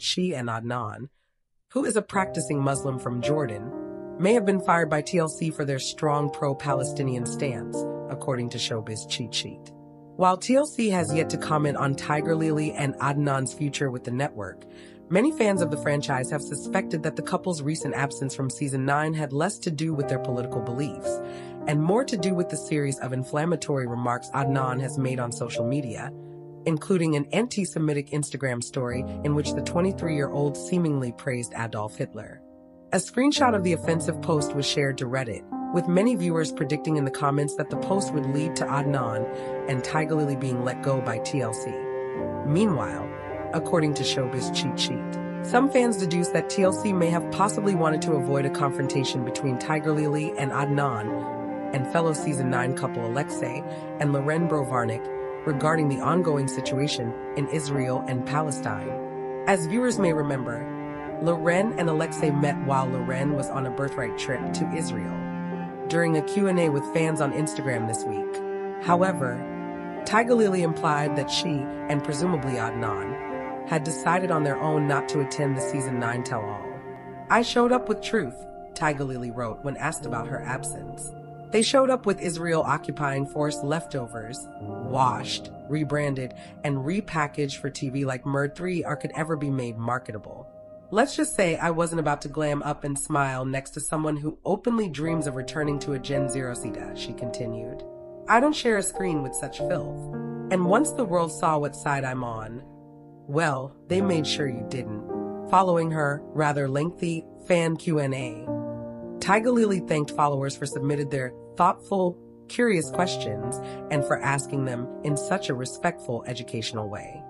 she and Adnan, who is a practicing Muslim from Jordan, may have been fired by TLC for their strong pro-Palestinian stance, according to Showbiz Cheat Sheet. While TLC has yet to comment on Tigerlily and Adnan's future with the network, many fans of the franchise have suspected that the couple's recent absence from season 9 had less to do with their political beliefs and more to do with the series of inflammatory remarks Adnan has made on social media, including an anti-Semitic Instagram story in which the 23-year-old seemingly praised Adolf Hitler. A screenshot of the offensive post was shared to Reddit, with many viewers predicting in the comments that the post would lead to Adnan and Tigerlily being let go by TLC. Meanwhile, according to Showbiz Cheat Sheet, some fans deduce that TLC may have possibly wanted to avoid a confrontation between Tigerlily and Adnan and fellow season 9 couple Alexei and Loren Brovarnik regarding the ongoing situation in Israel and Palestine. As viewers may remember, Loren and Alexei met while Loren was on a birthright trip to Israel during a Q&A with fans on Instagram this week. However, Tigerlily implied that she, and presumably Adnan, had decided on their own not to attend the season 9 tell-all. "I showed up with truth," Tigerlily wrote when asked about her absence. "They showed up with Israel occupying force leftovers, washed, rebranded, and repackaged for TV like Murd 3 could ever be made marketable. Let's just say I wasn't about to glam up and smile next to someone who openly dreams of returning to a Gen Zero Sita," she continued. "I don't share a screen with such filth. And once the world saw what side I'm on, well, they made sure you didn't." Following her rather lengthy fan Q&A, Tigerlily thanked followers for submitting their thoughtful, curious questions and for asking them in such a respectful, educational way.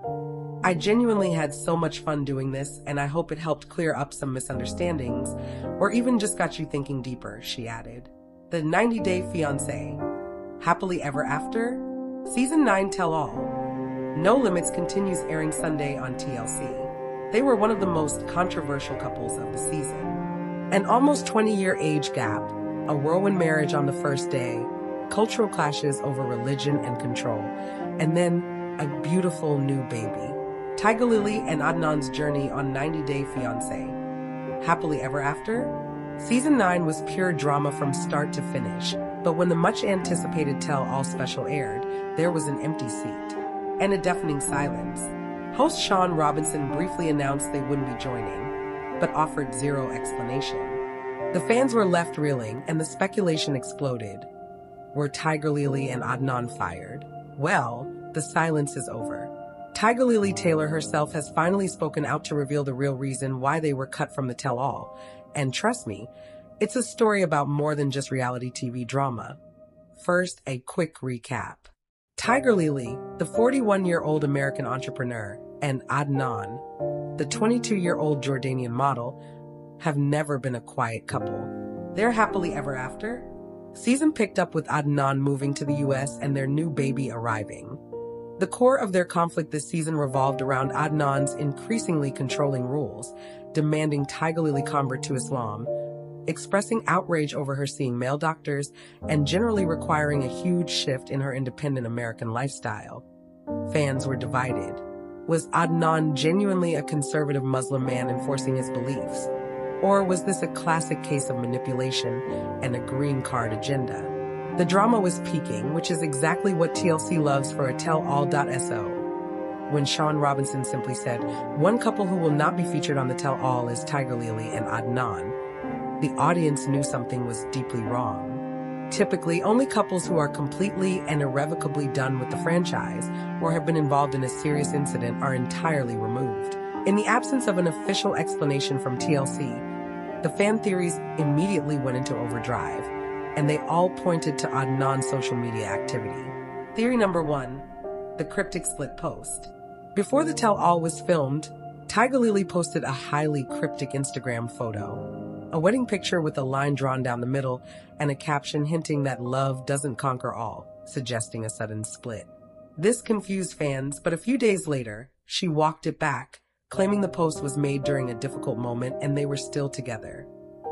"I genuinely had so much fun doing this, and I hope it helped clear up some misunderstandings, or even just got you thinking deeper," she added. The 90-Day Fiancé, Happily Ever After? Season 9 Tell-All. No Limits continues airing Sunday on TLC. They were one of the most controversial couples of the season. An almost 20-year age gap, a whirlwind marriage on the first day, cultural clashes over religion and control, and then a beautiful new baby. Tigerlily and Adnan's journey on 90 Day Fiancé. Happily Ever After? Season 9 was pure drama from start to finish, but when the much-anticipated Tell-All special aired, there was an empty seat and a deafening silence. Host Sean Robinson briefly announced they wouldn't be joining, but offered zero explanation. The fans were left reeling, and the speculation exploded. Were Tigerlily and Adnan fired? Well, the silence is over. Tigerlily Taylor herself has finally spoken out to reveal the real reason why they were cut from the tell-all. And trust me, it's a story about more than just reality TV drama. First, a quick recap. Tigerlily, the 41-year-old American entrepreneur, and Adnan, the 22-year-old Jordanian model, have never been a quiet couple. They're happily ever after. Season picked up with Adnan moving to the US and their new baby arriving. The core of their conflict this season revolved around Adnan's increasingly controlling rules, demanding Tigerlily convert to Islam, expressing outrage over her seeing male doctors, and generally requiring a huge shift in her independent American lifestyle. Fans were divided. Was Adnan genuinely a conservative Muslim man enforcing his beliefs? Or was this a classic case of manipulation and a green card agenda? The drama was peaking, which is exactly what TLC loves for a tell-all.so. When Sean Robinson simply said, "One couple who will not be featured on the tell-all is Tigerlily and Adnan," the audience knew something was deeply wrong. Typically, only couples who are completely and irrevocably done with the franchise or have been involved in a serious incident are entirely removed. In the absence of an official explanation from TLC, the fan theories immediately went into overdrive, and they all pointed to Adnan's social media activity. Theory number 1, the cryptic split post. Before the tell-all was filmed, Tigerlily posted a highly cryptic Instagram photo, a wedding picture with a line drawn down the middle and a caption hinting that love doesn't conquer all, suggesting a sudden split. This confused fans, but a few days later, she walked it back, claiming the post was made during a difficult moment and they were still together.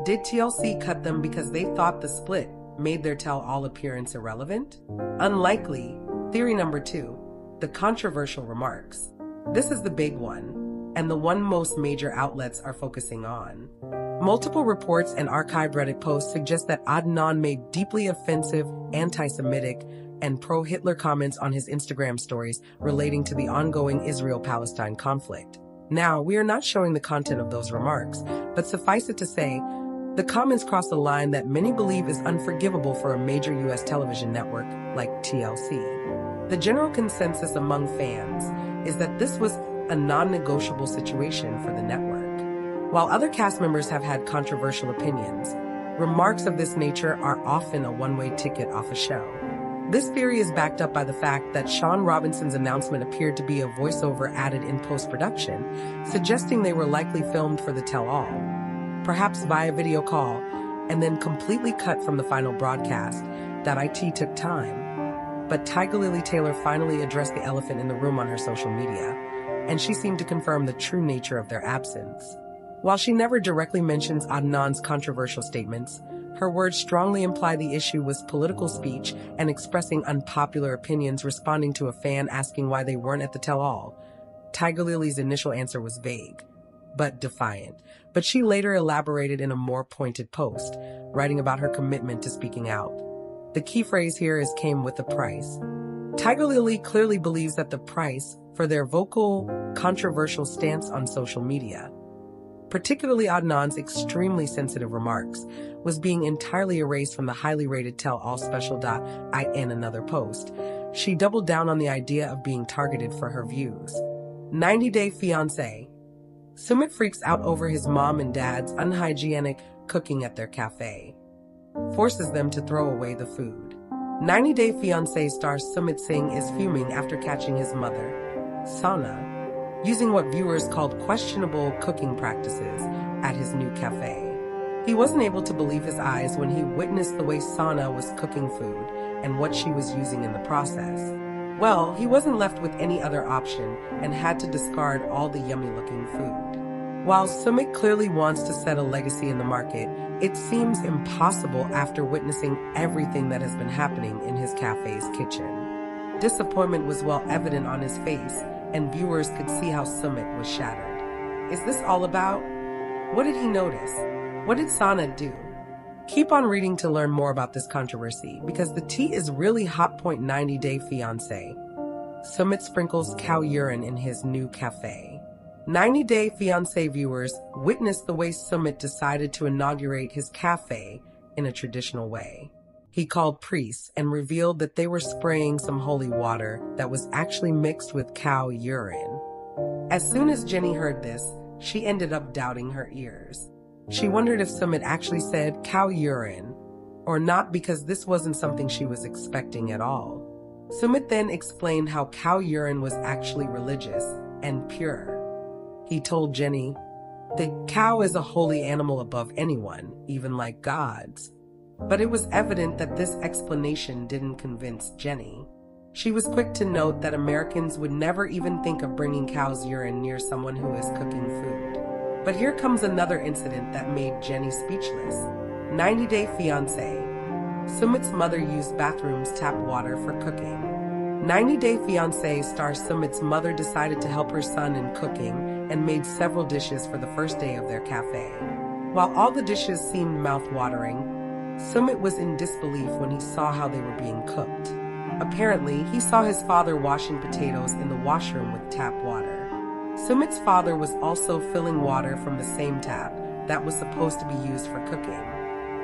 Did TLC cut them because they thought the split made their tell-all appearance irrelevant? Unlikely. Theory number 2, the controversial remarks. This is the big one. and the one most major outlets are focusing on. Multiple reports and archived Reddit posts suggest that Adnan made deeply offensive, anti-Semitic, and pro-Hitler comments on his Instagram stories relating to the ongoing Israel-Palestine conflict. Now, we are not showing the content of those remarks, but suffice it to say, the comments cross a line that many believe is unforgivable for a major U.S. television network like TLC. The general consensus among fans is that this was a non-negotiable situation for the network. While other cast members have had controversial opinions, remarks of this nature are often a one-way ticket off a show. This theory is backed up by the fact that Sean Robinson's announcement appeared to be a voiceover added in post-production, suggesting they were likely filmed for the tell-all, perhaps via video call, and then completely cut from the final broadcast. That IT took time. But Tigerlily Taylor finally addressed the elephant in the room on her social media, and she seemed to confirm the true nature of their absence. While she never directly mentions Adnan's controversial statements, her words strongly imply the issue was political speech and expressing unpopular opinions, responding to a fan asking why they weren't at the tell-all. Tigerlily's initial answer was vague, but defiant, but she later elaborated in a more pointed post, writing about her commitment to speaking out. The key phrase here is "came with a price." Tigerlily clearly believes that the price for their vocal, controversial stance on social media, particularly Adnan's extremely sensitive remarks, was being entirely erased from the highly rated tell-all special. In another post, she doubled down on the idea of being targeted for her views. 90-Day Fiancé. Sumit freaks out over his mom and dad's unhygienic cooking at their cafe, forces them to throw away the food. 90-Day Fiancé star Sumit Singh is fuming after catching his mother, Sana, using what viewers called questionable cooking practices at his new cafe. He wasn't able to believe his eyes when he witnessed the way Sana was cooking food and what she was using in the process. Well, he wasn't left with any other option and had to discard all the yummy-looking food. While Sumit clearly wants to set a legacy in the market, it seems impossible after witnessing everything that has been happening in his cafe's kitchen. Disappointment was well evident on his face, and viewers could see how Sumit was shattered. Is this all about? What did he notice? What did Sana do? Keep on reading to learn more about this controversy, because the tea is really hot. 90-Day Fiancé. Sumit sprinkles cow urine in his new cafe. 90-Day Fiancé viewers witnessed the way Sumit decided to inaugurate his cafe in a traditional way. He called priests and revealed that they were spraying some holy water that was actually mixed with cow urine. As soon as Jenny heard this, she ended up doubting her ears. She wondered if Sumit actually said cow urine or not, because this wasn't something she was expecting at all. Sumit then explained how cow urine was actually religious and pure. He told Jenny, "The cow is a holy animal above anyone, even like gods." But it was evident that this explanation didn't convince Jenny. She was quick to note that Americans would never even think of bringing cow's urine near someone who is cooking food. But here comes another incident that made Jenny speechless. 90-Day Fiancé. Sumit's mother used bathroom's tap water for cooking. 90-Day Fiancé star Sumit's mother decided to help her son in cooking and made several dishes for the first day of their cafe. While all the dishes seemed mouth-watering, Sumit was in disbelief when he saw how they were being cooked. Apparently, he saw his father washing potatoes in the washroom with tap water. Sumit's father was also filling water from the same tap that was supposed to be used for cooking.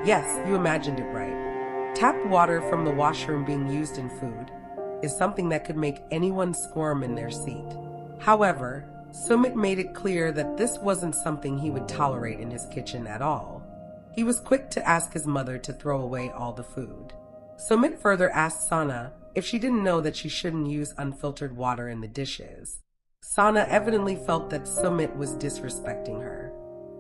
Yes, you imagined it right. Tap water from the washroom being used in food is something that could make anyone squirm in their seat. However, Sumit made it clear that this wasn't something he would tolerate in his kitchen at all. He was quick to ask his mother to throw away all the food. Sumit further asked Sana if she didn't know that she shouldn't use unfiltered water in the dishes. Sana evidently felt that Sumit was disrespecting her.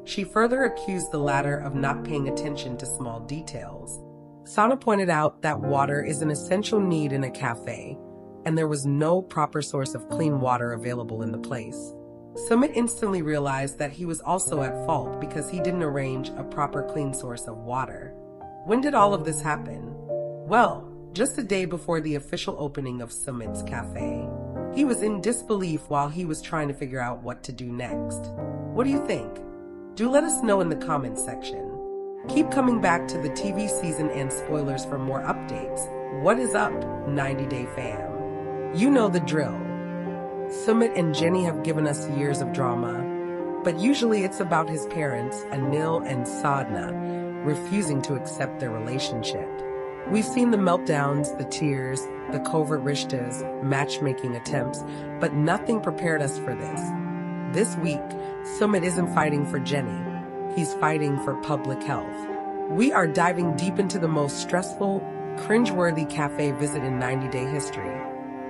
She further accused the latter of not paying attention to small details. Sana pointed out that water is an essential need in a cafe, and there was no proper source of clean water available in the place. Sumit instantly realized that he was also at fault because he didn't arrange a proper clean source of water. When did all of this happen? Well, just a day before the official opening of Sumit's cafe. He was in disbelief while he was trying to figure out what to do next. What do you think? Do let us know in the comments section. Keep coming back to the TV season and spoilers for more updates. What is up, 90 Day fam? You know the drill. Sumit and Jenny have given us years of drama, but usually it's about his parents, Anil and Sadhna, refusing to accept their relationship. We've seen the meltdowns, the tears, the covert rishtas, matchmaking attempts, but nothing prepared us for this. This week, Sumit isn't fighting for Jenny. He's fighting for public health. We are diving deep into the most stressful, cringeworthy cafe visit in 90-day history,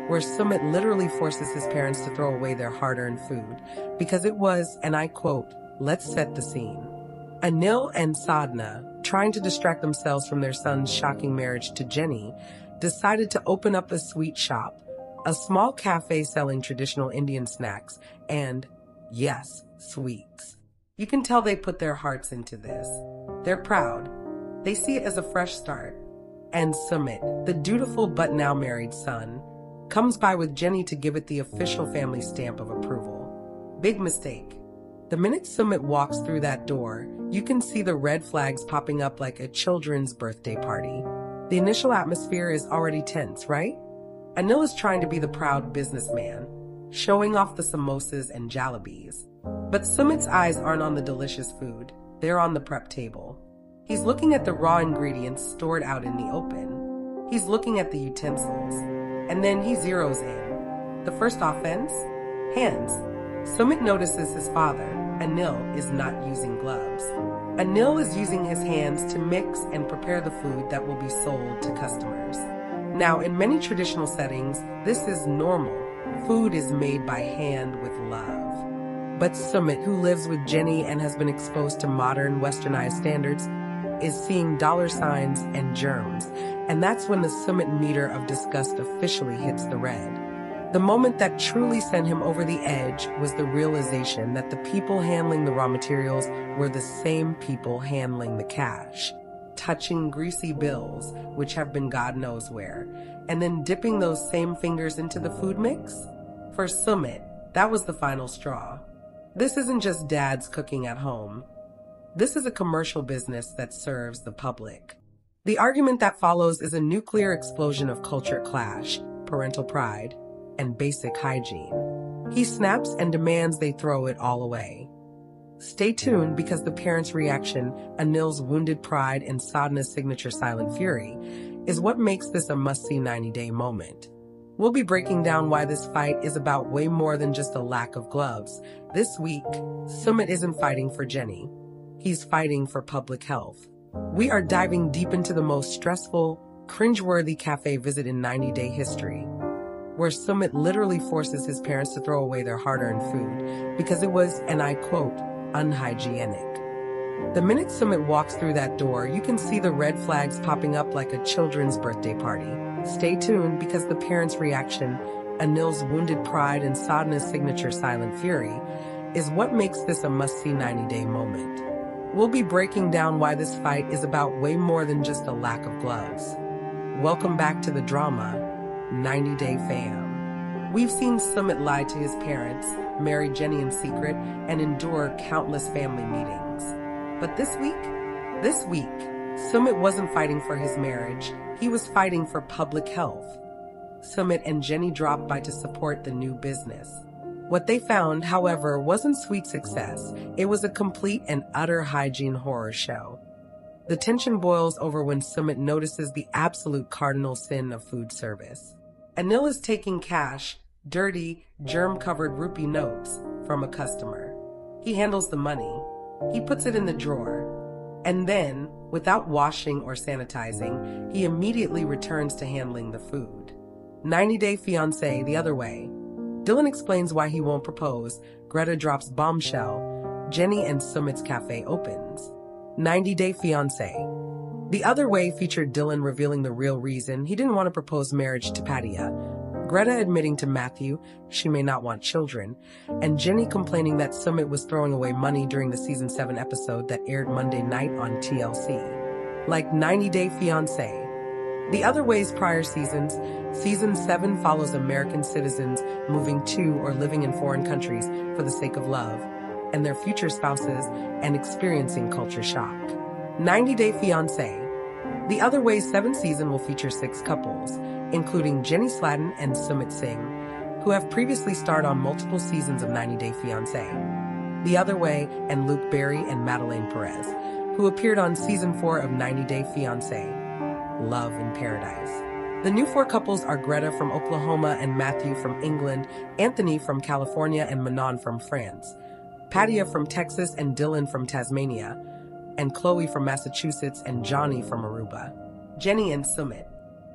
where Sumit literally forces his parents to throw away their hard-earned food because it was, and I quote, "Let's set the scene." Anil and Sadhna, trying to distract themselves from their son's shocking marriage to Jenny, decided to open up a sweet shop, a small cafe selling traditional Indian snacks and, yes, sweets. You can tell they put their hearts into this. They're proud. They see it as a fresh start. And Sumit, the dutiful but now married son, comes by with Jenny to give it the official family stamp of approval. Big mistake. The minute Sumit walks through that door, you can see the red flags popping up like a children's birthday party. The initial atmosphere is already tense, right? Anil is trying to be the proud businessman, showing off the samosas and jalebis. But Sumit's eyes aren't on the delicious food. They're on the prep table. He's looking at the raw ingredients stored out in the open. He's looking at the utensils. And then he zeroes in. The first offense? Hands. Sumit notices his father, Anil, is not using gloves. Anil is using his hands to mix and prepare the food that will be sold to customers. Now, in many traditional settings, this is normal. Food is made by hand with love. But Sumit, who lives with Jenny and has been exposed to modern, westernized standards, is seeing dollar signs and germs. And that's when the Sumit meter of disgust officially hits the red. The moment that truly sent him over the edge was the realization that the people handling the raw materials were the same people handling the cash, touching greasy bills, which have been God knows where, and then dipping those same fingers into the food mix? For Sumit, that was the final straw. This isn't just dads cooking at home. This is a commercial business that serves the public. The argument that follows is a nuclear explosion of culture clash, parental pride, and basic hygiene. He snaps and demands they throw it all away. Stay tuned because the parents' reaction, Anil's wounded pride and Sadhna's signature silent fury, is what makes this a must-see 90-day moment. We'll be breaking down why this fight is about way more than just a lack of gloves. This week, Sumit isn't fighting for Jenny. He's fighting for public health. We are diving deep into the most stressful, cringeworthy cafe visit in 90-day history, where Sumit literally forces his parents to throw away their hard-earned food because it was, and I quote, unhygienic. The minute Sumit walks through that door, you can see the red flags popping up like a children's birthday party. Stay tuned because the parents' reaction, Anil's wounded pride and Sadhna's signature silent fury, is what makes this a must-see 90-day moment. We'll be breaking down why this fight is about way more than just a lack of gloves. Welcome back to the drama, 90-Day fam. We've seen Sumit lie to his parents, marry Jenny in secret, and endure countless family meetings. But this week, Sumit wasn't fighting for his marriage. He was fighting for public health. Sumit and Jenny dropped by to support the new business. What they found, however, wasn't sweet success. It was a complete and utter hygiene horror show. The tension boils over when Sumit notices the absolute cardinal sin of food service. Anil is taking cash, dirty, germ-covered rupee notes, from a customer. He handles the money. He puts it in the drawer. And then, without washing or sanitizing, he immediately returns to handling the food. 90-Day Fiancé the other way. Dylan explains why he won't propose. Greta drops bombshell. Jenny and Sumit's cafe opens. 90-Day Fiancé. The other way featured Dylan revealing the real reason he didn't want to propose marriage to Patia, Greta admitting to Matthew she may not want children, and Jenny complaining that Sumit was throwing away money during the season 7 episode that aired Monday night on TLC. Like 90-Day Fiancé, The Other Way's prior seasons, Season 7 follows American citizens moving to or living in foreign countries for the sake of love, and their future spouses, and experiencing culture shock. 90 Day Fiancé. The Other Way's 7th season will feature 6 couples, including Jenny Slatten and Sumit Singh, who have previously starred on multiple seasons of 90 Day Fiancé. The Other Way and Luke Berry and Madeleine Perez, who appeared on Season 4 of 90 Day Fiancé, Love in Paradise. The new 4 couples are Greta from Oklahoma and Matthew from England, Anthony from California and Manon from France, Patia from Texas and Dylan from Tasmania, and Chloe from Massachusetts and Johnny from Aruba. Jenny and Sumit.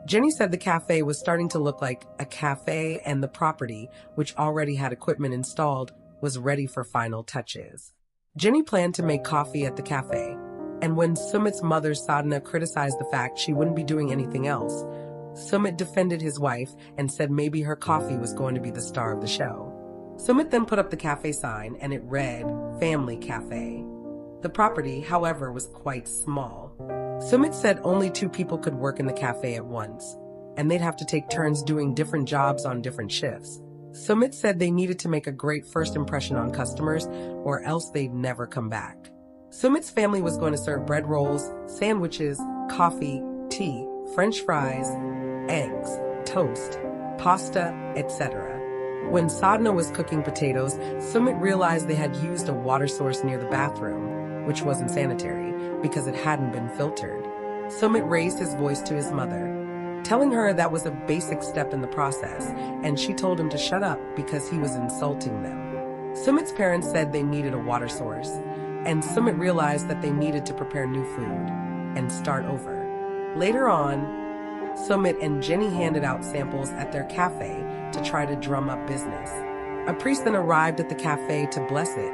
Jenny said the cafe was starting to look like a cafe and the property, which already had equipment installed, was ready for final touches. Jenny planned to make coffee at the cafe, and when Sumit's mother Sadhana criticized the fact she wouldn't be doing anything else, Sumit defended his wife and said maybe her coffee was going to be the star of the show. Sumit then put up the cafe sign and it read, Family Cafe. The property, however, was quite small. Sumit said only 2 people could work in the cafe at once, and they'd have to take turns doing different jobs on different shifts. Sumit said they needed to make a great first impression on customers or else they'd never come back. Sumit's family was going to serve bread rolls, sandwiches, coffee, tea, French fries, eggs, toast, pasta, etc. When Sadhana was cooking potatoes, Sumit realized they had used a water source near the bathroom, which wasn't sanitary because it hadn't been filtered. Sumit raised his voice to his mother, telling her that was a basic step in the process, and she told him to shut up because he was insulting them. Sumit's parents said they needed a water source, and Sumit realized that they needed to prepare new food and start over. Later on, Sumit and Jenny handed out samples at their cafe to try to drum up business. A priest then arrived at the cafe to bless it,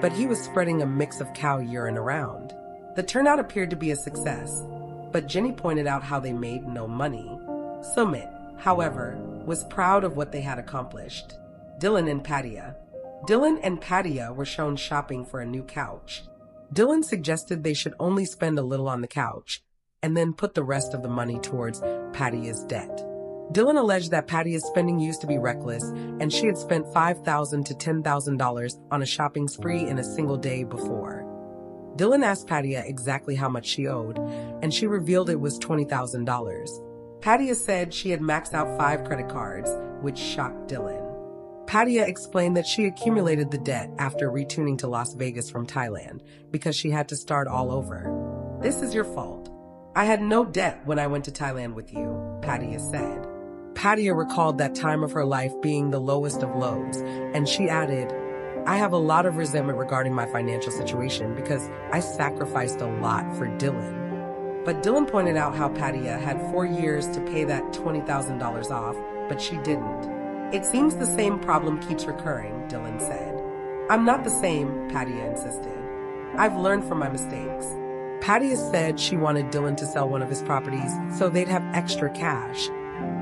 but he was spreading a mix of cow urine around. The turnout appeared to be a success, but Jenny pointed out how they made no money. Sumit, however, was proud of what they had accomplished. Dylan and Patia. Dylan and Patia were shown shopping for a new couch. Dylan suggested they should only spend a little on the couch and then put the rest of the money towards Patia's debt. Dylan alleged that Patia's spending used to be reckless and she had spent $5,000 to $10,000 on a shopping spree in a single day before. Dylan asked Patia exactly how much she owed, and she revealed it was $20,000. Patia said she had maxed out 5 credit cards, which shocked Dylan. Patia explained that she accumulated the debt after retuning to Las Vegas from Thailand because she had to start all over. This is your fault. I had no debt when I went to Thailand with you, Patia said. Patia recalled that time of her life being the lowest of lows, and she added, I have a lot of resentment regarding my financial situation because I sacrificed a lot for Dylan. But Dylan pointed out how Patia had 4 years to pay that $20,000 off, but she didn't. It seems the same problem keeps recurring, Dylan said. I'm not the same, Patia insisted. I've learned from my mistakes. Patia said she wanted Dylan to sell one of his properties so they'd have extra cash.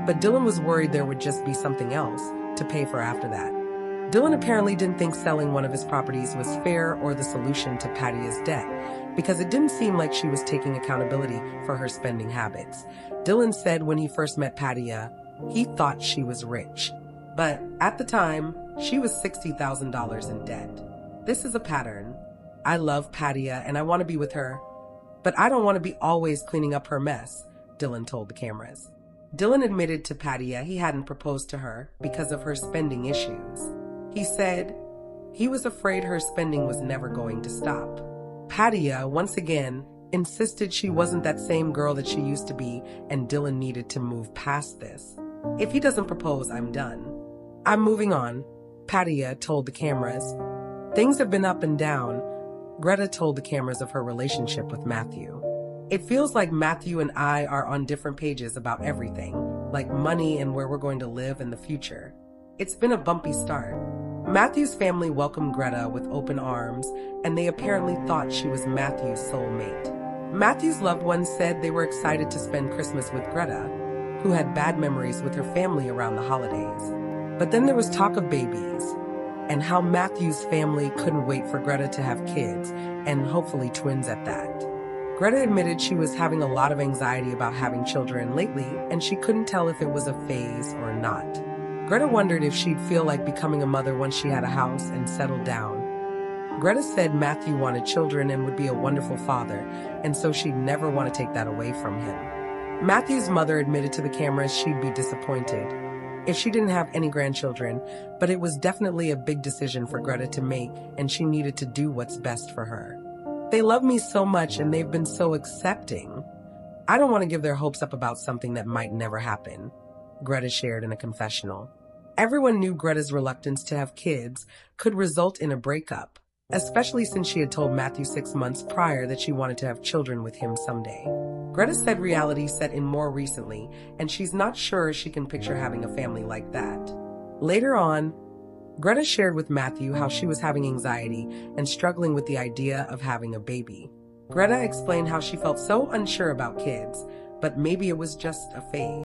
But Dylan was worried there would just be something else to pay for after that. Dylan apparently didn't think selling one of his properties was fair or the solution to Patia's debt because it didn't seem like she was taking accountability for her spending habits. Dylan said when he first met Patia, he thought she was rich. But at the time, she was $60,000 in debt. This is a pattern. I love Patia and I want to be with her, but I don't want to be always cleaning up her mess, Dylan told the cameras. Dylan admitted to Patia he hadn't proposed to her because of her spending issues. He said he was afraid her spending was never going to stop. Patia, once again, insisted she wasn't that same girl that she used to be and Dylan needed to move past this. If he doesn't propose, I'm done. I'm moving on, Patia told the cameras. Things have been up and down. Greta told the cameras of her relationship with Matthew. It feels like Matthew and I are on different pages about everything, like money and where we're going to live in the future. It's been a bumpy start. Matthew's family welcomed Greta with open arms, and they apparently thought she was Matthew's soulmate. Matthew's loved ones said they were excited to spend Christmas with Greta, who had bad memories with her family around the holidays. But then there was talk of babies, and how Matthew's family couldn't wait for Greta to have kids, and hopefully twins at that. Greta admitted she was having a lot of anxiety about having children lately, and she couldn't tell if it was a phase or not. Greta wondered if she'd feel like becoming a mother once she had a house and settled down. Greta said Matthew wanted children and would be a wonderful father, and so she'd never want to take that away from him. Matthew's mother admitted to the cameras she'd be disappointed if she didn't have any grandchildren, but it was definitely a big decision for Greta to make, and she needed to do what's best for her. They love me so much and they've been so accepting. I don't want to give their hopes up about something that might never happen, Greta shared in a confessional. Everyone knew Greta's reluctance to have kids could result in a breakup, especially since she had told Matthew 6 months prior that she wanted to have children with him someday. Greta said reality set in more recently, and she's not sure she can picture having a family like that. Later on, Greta shared with Matthew how she was having anxiety and struggling with the idea of having a baby. Greta explained how she felt so unsure about kids, but maybe it was just a phase.